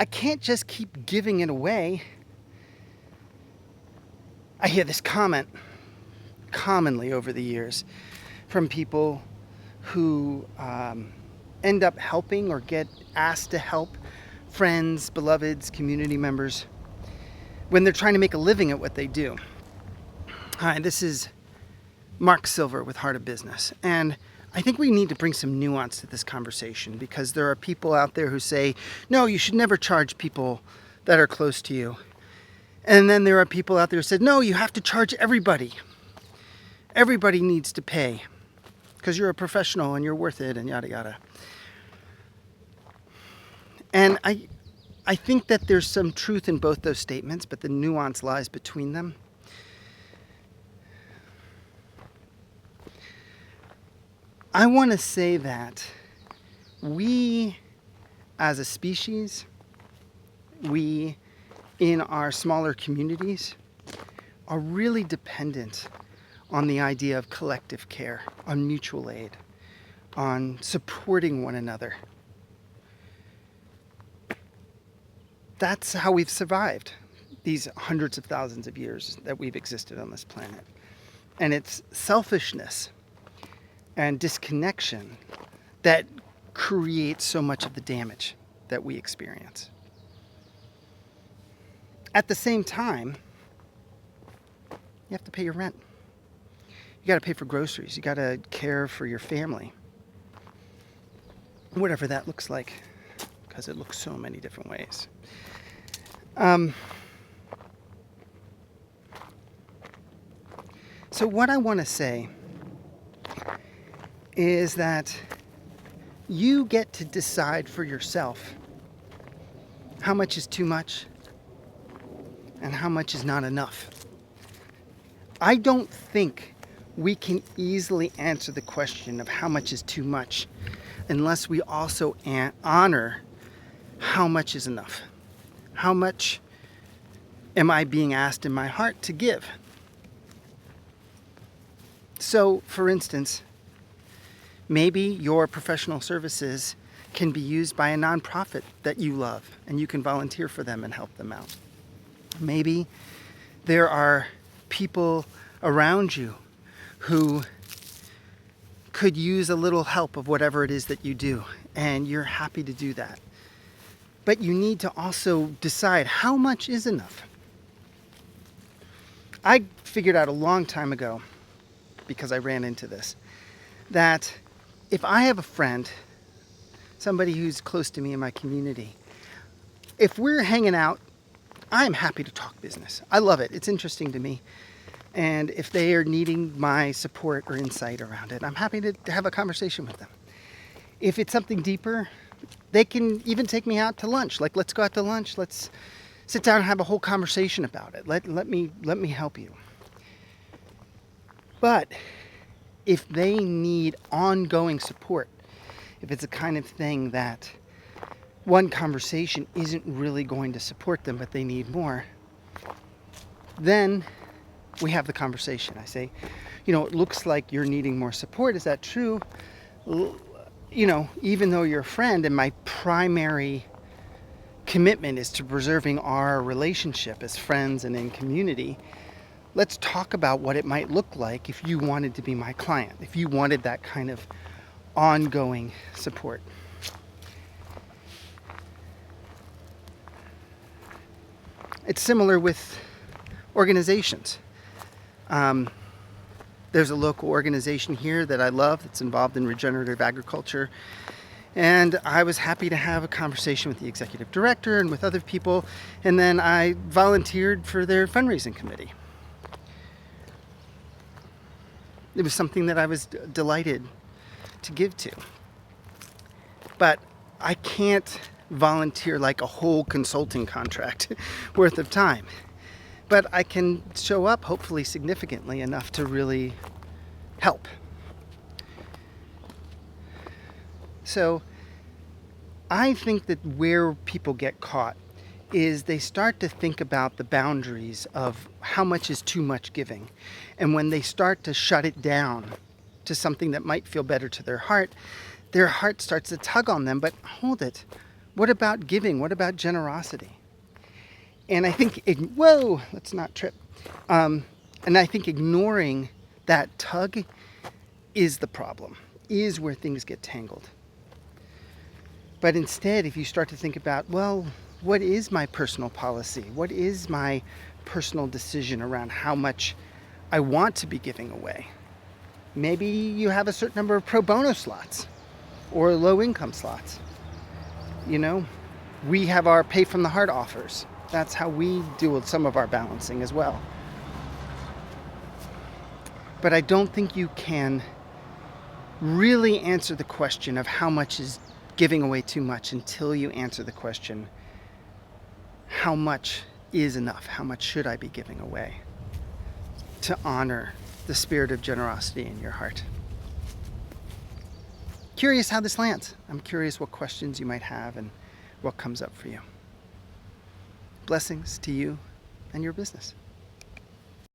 I can't just keep giving it away. I hear this comment commonly over the years from people who end up helping or get asked to help friends, beloveds, community members when they're trying to make a living at what they do. Hi, this is Mark Silver with Heart of Business, and I think we need to bring some nuance to this conversation because there are people out there who say, no, you should never charge people that are close to you. And then there are people out there who said, no, you have to charge everybody. Everybody needs to pay because you're a professional and you're worth it and yada yada. And I think that there's some truth in both those statements, but the nuance lies between them. I want to say that we as a species, we in our smaller communities are really dependent on the idea of collective care, on mutual aid, on supporting one another. That's how we've survived these hundreds of thousands of years that we've existed on this planet. And it's selfishness and disconnection that creates so much of the damage that we experience. At the same time, you have to pay your rent. You got to pay for groceries. You got to care for your family. Whatever that looks like, because it looks so many different ways. So what I want to say is that you get to decide for yourself how much is too much and how much is not enough. I don't think we can easily answer the question of how much is too much unless we also honor how much is enough. How much am I being asked in my heart to give? So, for instance, maybe your professional services can be used by a nonprofit that you love and you can volunteer for them and help them out. Maybe there are people around you who could use a little help of whatever it is that you do, and you're happy to do that. But you need to also decide how much is enough. I figured out a long time ago, because I ran into this, that if I have a friend, somebody who's close to me in my community, if we're hanging out, I'm happy to talk business. I love it. It's interesting to me. And if they are needing my support or insight around it, I'm happy to have a conversation with them. If it's something deeper, they can even take me out to lunch. Like, let's go out to lunch. Let's sit down and have a whole conversation about it. Let me help you. But if they need ongoing support, if it's a kind of thing that one conversation isn't really going to support them, but they need more, then we have the conversation. I say, it looks like you're needing more support. Is that true? Even though you're a friend and my primary commitment is to preserving our relationship as friends and in community, let's talk about what it might look like if you wanted to be my client, if you wanted that kind of ongoing support. It's similar with organizations. There's a local organization here that I love that's involved in regenerative agriculture. And I was happy to have a conversation with the executive director and with other people. And then I volunteered for their fundraising committee. It was something that I was delighted to give to. But I can't volunteer like a whole consulting contract worth of time. But I can show up, hopefully significantly enough to really help. So I think that where people get caught is they start to think about the boundaries of how much is too much giving. And when they start to shut it down to something that might feel better to their heart starts to tug on them. But hold it. What about giving? What about generosity? And I think, whoa, let's not trip. And I think ignoring that tug is the problem, is where things get tangled. But instead, if you start to think about, well, what is my personal policy? What is my personal decision around how much I want to be giving away? Maybe you have a certain number of pro bono slots or low income slots. You know, we have our pay from the heart offers. That's how we do some of our balancing as well. But I don't think you can really answer the question of how much is giving away too much until you answer the question, how much is enough? How much should I be giving away to honor the spirit of generosity in your heart? Curious how this lands. I'm curious what questions you might have and what comes up for you. Blessings to you and your business.